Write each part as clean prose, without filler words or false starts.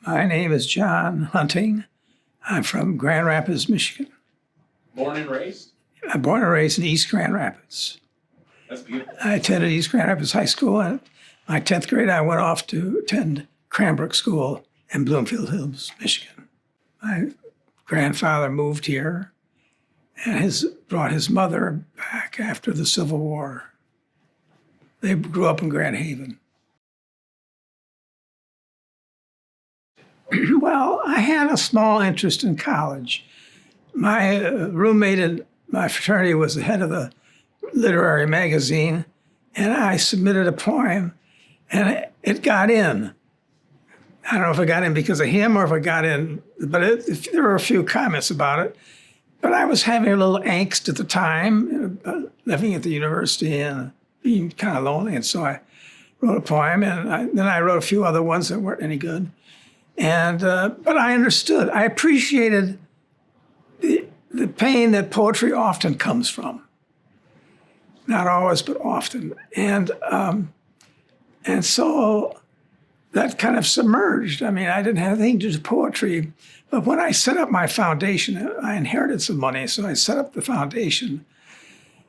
My name is John Hunting. I'm from Grand Rapids, Michigan. Born and raised? I'm born and raised in East Grand Rapids. That's beautiful. I attended East Grand Rapids High School. And my 10th grade, I went off to attend Cranbrook School in Bloomfield Hills, Michigan. My grandfather moved here and brought his mother back after the Civil War. They grew up in Grand Haven. Well, I had a small interest in college. My roommate in my fraternity was the head of the literary magazine, and I submitted a poem, and it got in. I don't know if it got in because of him or if it got in, but there were a few comments about it. But I was having a little angst at the time, living at the university and being kind of lonely, and so I wrote a poem, and then I wrote a few other ones that weren't any good. And but I understood. I appreciated the pain that poetry often comes from. Not always, but often. And so that kind of submerged. I mean, I didn't have anything to do with poetry. But when I set up my foundation, I inherited some money, so I set up the foundation.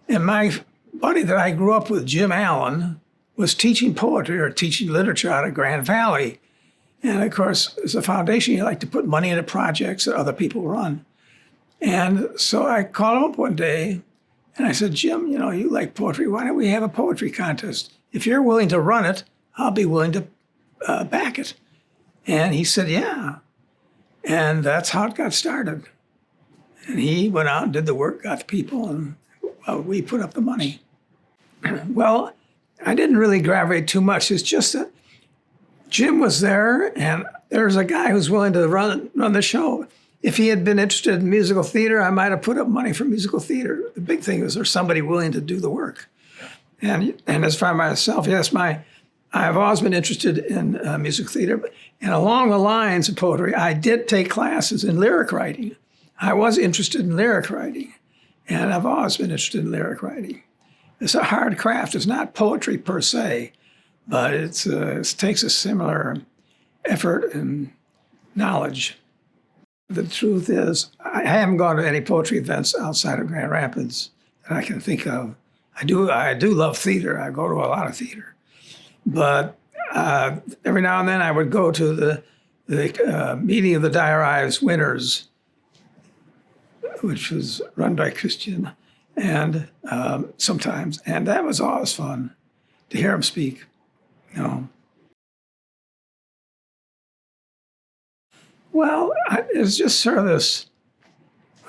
And my buddy that I grew up with, Jim Allen, was teaching poetry or teaching literature out of Grand Valley. And of course, as a foundation, you like to put money into projects that other people run. And so I called him up one day and I said, Jim, you know, you like poetry. Why don't we have a poetry contest? If you're willing to run it, I'll be willing to back it. And he said, yeah. And that's how it got started. And he went out and did the work, got the people, and we put up the money. Well, I didn't really gravitate too much. It's just that Jim was there, and there's a guy who's willing to run the show. If he had been interested in musical theater, I might have put up money for musical theater. The big thing is there's somebody willing to do the work. And as for myself, yes, I've always been interested in musical theater. And along the lines of poetry, I did take classes in lyric writing. I was interested in lyric writing, and I've always been interested in lyric writing. It's a hard craft. It's not poetry per se, but it takes a similar effort and knowledge. The truth is, I haven't gone to any poetry events outside of Grand Rapids that I can think of. I do love theater. I go to a lot of theater. But every now and then I would go to the meeting of the Dyer-Ives winners, which was run by Christian, and sometimes, and that was always fun to hear him speak. You know. Well, it's just sort of this,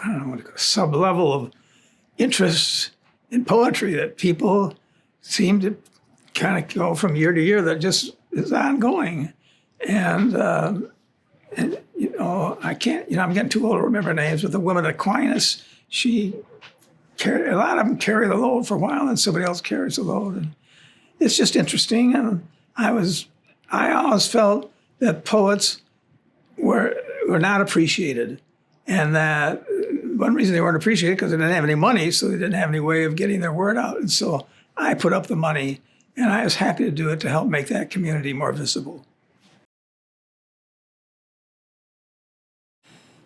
I don't know what to call it, sub-level of interest in poetry that people seem to kind of go from year to year that just is ongoing. And you know, I can't, you know, I'm getting too old to remember names, but the woman Aquinas, a lot of them carry the load for a while and somebody else carries the load. And it's just interesting. And I always felt that poets were not appreciated. And that one reason they weren't appreciated because they didn't have any money, so they didn't have any way of getting their word out. And so I put up the money, and I was happy to do it to help make that community more visible.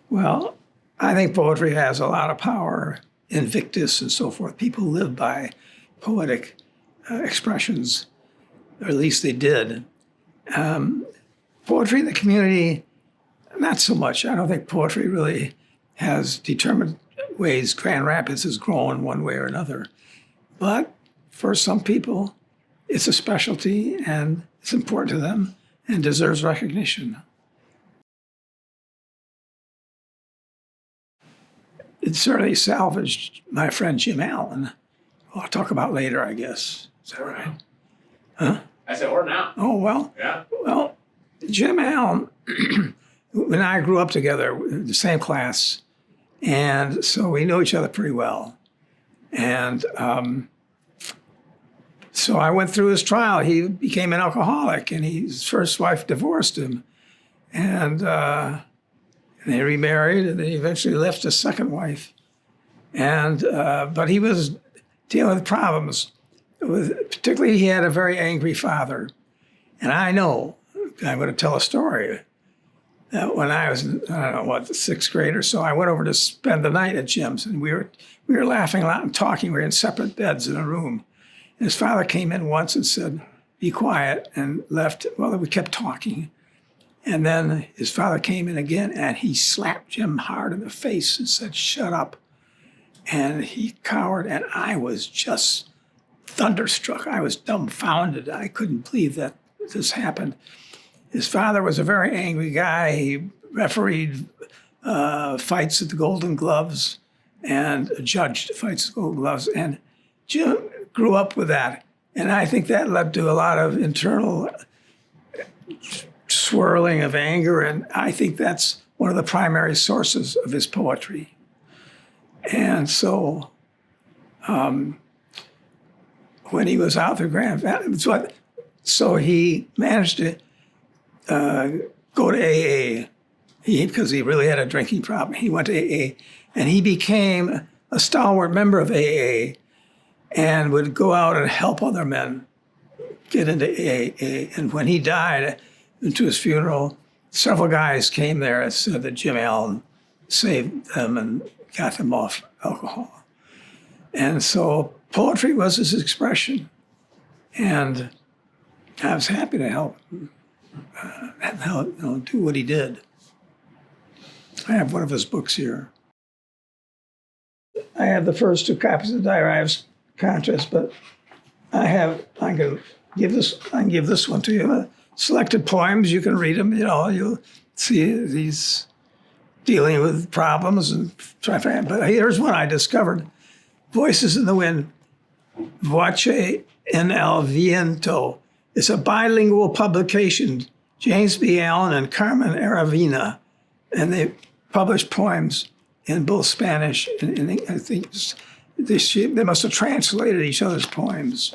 Well, I think poetry has a lot of power. Invictus and so forth. People live by poetic expressions, or at least they did. Poetry in the community, not so much. I don't think poetry really has determined ways Grand Rapids has grown one way or another. But for some people, it's a specialty and it's important to them and deserves recognition. It certainly salvaged my friend Jim Allen, who I'll talk about later, I guess. Is that right? Huh? I said, or now. Oh, well. Yeah. Well, Jim Allen, when I grew up together, the same class, and so we know each other pretty well. And so I went through his trial. He became an alcoholic, and his first wife divorced him. And they remarried, and then he eventually left his second wife. And but he was dealing with problems. Particularly, he had a very angry father. And I know, I'm going to tell a story. when I was, I don't know what, the sixth grade or so, I went over to spend the night at Jim's, and we were laughing a lot and talking. We were in separate beds in a room. And his father came in once and said, "Be quiet," and left. Well, we kept talking. And then his father came in again, and he slapped Jim hard in the face and said, "Shut up." And he cowered, and I was just thunderstruck. I was dumbfounded. I couldn't believe that this happened. His father was a very angry guy. He refereed fights at the Golden Gloves and judged fights at the Golden Gloves. And Jim grew up with that. And I think that led to a lot of internal swirling of anger. And I think that's one of the primary sources of his poetry. And so when he was out there, so he managed to go to AA because he really had a drinking problem. He went to AA, and he became a stalwart member of AA and would go out and help other men get into AA. And when he died, to his funeral, several guys came there and said that Jim Allen saved them and got them off alcohol. And so poetry was his expression. And I was happy to help him do what he did. I have one of his books here. I have the first two copies of Dyer-Ives Contest, but I can give this one to you. Selected poems, you can read them. You'll see these dealing with problems and try to find. But here's one I discovered: "Voices in the Wind." Voce en el Viento. It's a bilingual publication. James B. Allen and Carmen Aravina, and they published poems in both Spanish and I think they must have translated each other's poems.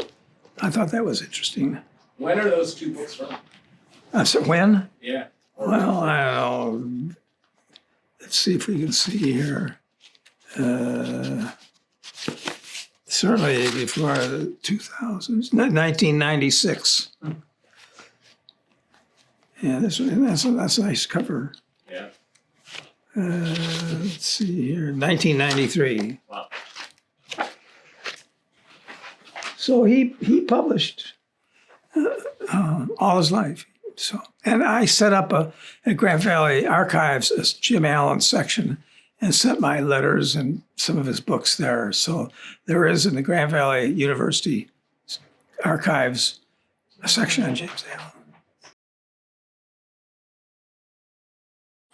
I thought that was interesting. When are those two books from? I said, when? Yeah. Well, I don't know. Let's see if we can see here. Certainly before the 2000s, 1996. Yeah, that's a nice cover. Yeah. Let's see here, 1993. Wow. So he published all his life. So, and I set up at Grand Valley Archives a Jim Allen section and sent my letters and some of his books there. So there is in the Grand Valley University Archives a section on James Allen.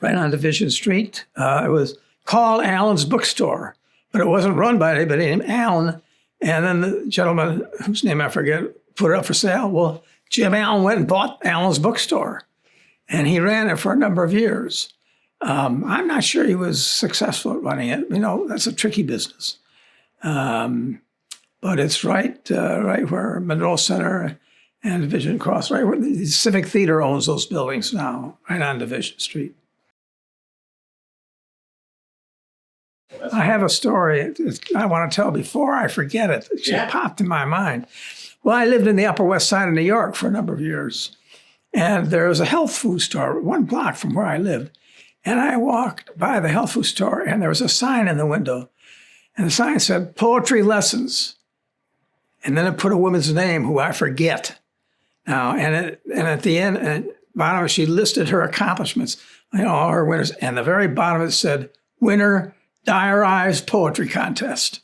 Right on Division Street, it was called Allen's Bookstore, but it wasn't run by anybody named Allen. And then the gentleman, whose name I forget, put it up for sale. Well, Jim Allen went and bought Allen's Bookstore, and he ran it for a number of years. I'm not sure he was successful at running it. That's a tricky business. But it's right where Monroe Center and Division Cross, right where the Civic Theater owns those buildings now, right on Division Street. I have a story I want to tell before I forget it. It just popped in my mind. Well, I lived in the Upper West Side of New York for a number of years. And there was a health food store 1 block from where I lived. And I walked by the health food store, and there was a sign in the window. And the sign said, "Poetry Lessons." And then it put a woman's name who I forget now. And at the end, and bottom, she listed her accomplishments, all her winners. And the very bottom of it said, "Winner, Dyer-Ives Poetry Contest."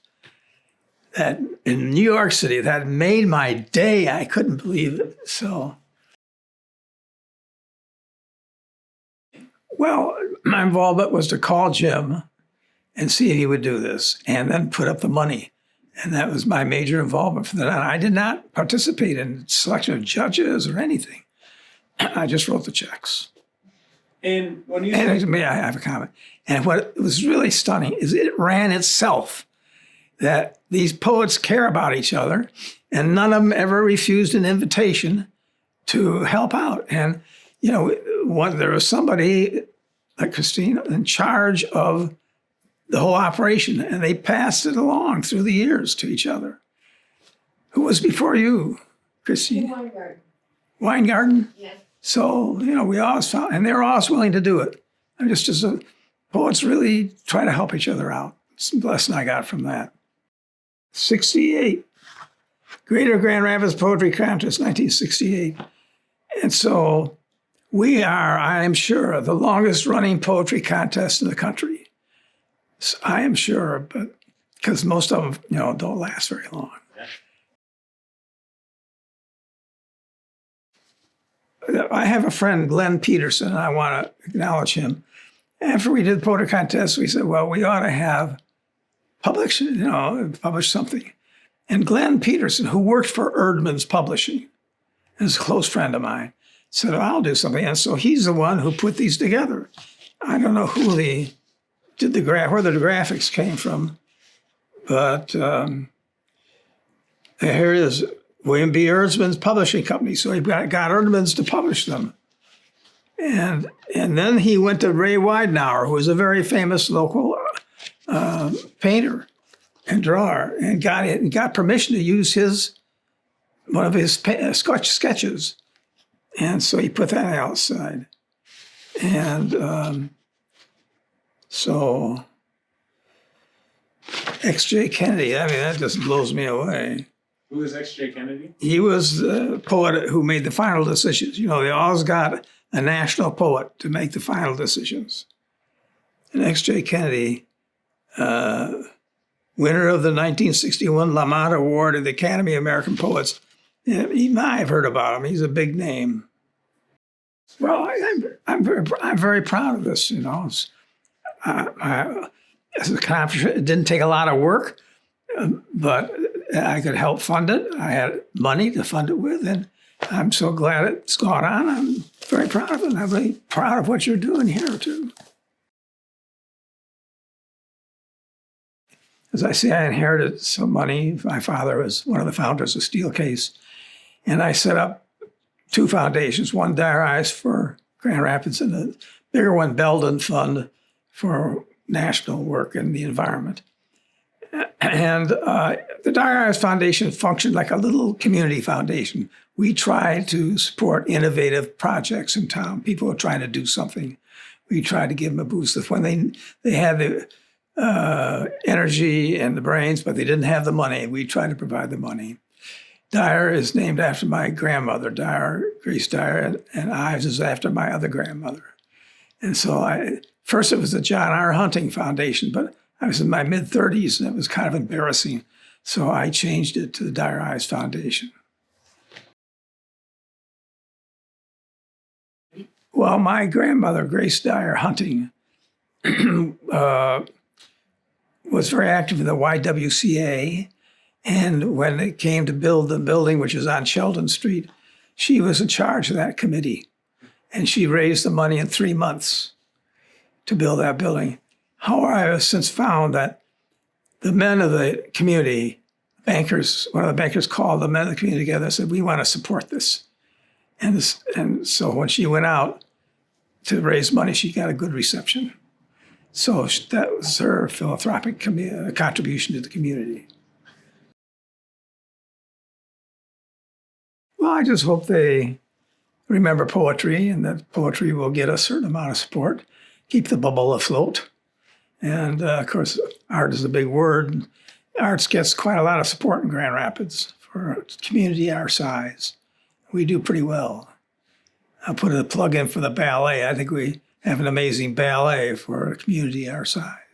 That in New York City, that made my day. I couldn't believe it. So, well, my involvement was to call Jim and see if he would do this, and then put up the money. And that was my major involvement for that. I did not participate in selection of judges or anything. I just wrote the checks. And when you May I have a comment? And what was really stunning is it ran itself, that these poets care about each other, and none of them ever refused an invitation to help out. And, there was somebody like Christine in charge of the whole operation, and they passed it along through the years to each other. Who was before you, Christine? Weingarten. Weingarten? Yes. So, we always found, and they're always willing to do it. And just as poets really try to help each other out. It's the lesson I got from that. 68, Greater Grand Rapids Poetry Contest, 1968. And so we are, I am sure, the longest running poetry contest in the country. So I am sure, but because most of them, don't last very long. I have a friend, Glenn Peterson, and I want to acknowledge him. After we did the poetry contest, we said, well, we ought to have publish something. And Glenn Peterson, who worked for Erdman's Publishing, is a close friend of mine, said, I'll do something. And so he's the one who put these together. I don't know who where the graphics came from, but here it is, William B. Erdman's Publishing Company. So he got Erdman's to publish them. And then he went to Ray Widenauer, who was a very famous local painter and drawer, and got permission to use one of his sketches. And so he put that outside. And so X.J. Kennedy, that just blows me away. Who is X.J. Kennedy? He was the poet who made the final decisions. They always got a national poet to make the final decisions. And X.J. Kennedy, winner of the 1961 Lamont Award of the Academy of American Poets. You might have heard about him. He's a big name. Well, I'm very proud of this. As a accomplishment, it didn't take a lot of work, but I could help fund it. I had money to fund it with, and I'm so glad it's gone on. I'm very proud of it. I'm really proud of what you're doing here, too. As I say, I inherited some money. My father was one of the founders of Steelcase, and I set up two foundations, one Dyer-Ives for Grand Rapids and a bigger one, Belden Fund, for national work in the environment. And the Dyer-Ives Foundation functioned like a little community foundation. We tried to support innovative projects in town. People were trying to do something. We tried to give them a boost. When they had the energy and the brains, but they didn't have the money, we tried to provide the money. Dyer is named after my grandmother, Grace Dyer, and Ives is after my other grandmother. And so first it was the John R. Hunting Foundation, but I was in my mid-30s and it was kind of embarrassing. So I changed it to the Dyer-Ives Foundation. Well, my grandmother, Grace Dyer Hunting, was very active in the YWCA. And when it came to build the building, which is on Sheldon Street, she was in charge of that committee. And she raised the money in 3 months to build that building. However, I have since found that the men of the community, one of the bankers called the men of the community together and said, we want to support this. And so when she went out to raise money, she got a good reception. So that was her philanthropic contribution to the community. Well, I just hope they remember poetry and that poetry will get a certain amount of support, keep the bubble afloat. And of course, art is a big word. Arts gets quite a lot of support in Grand Rapids for a community our size. We do pretty well. I'll put a plug in for the ballet. I think we have an amazing ballet for a community our size.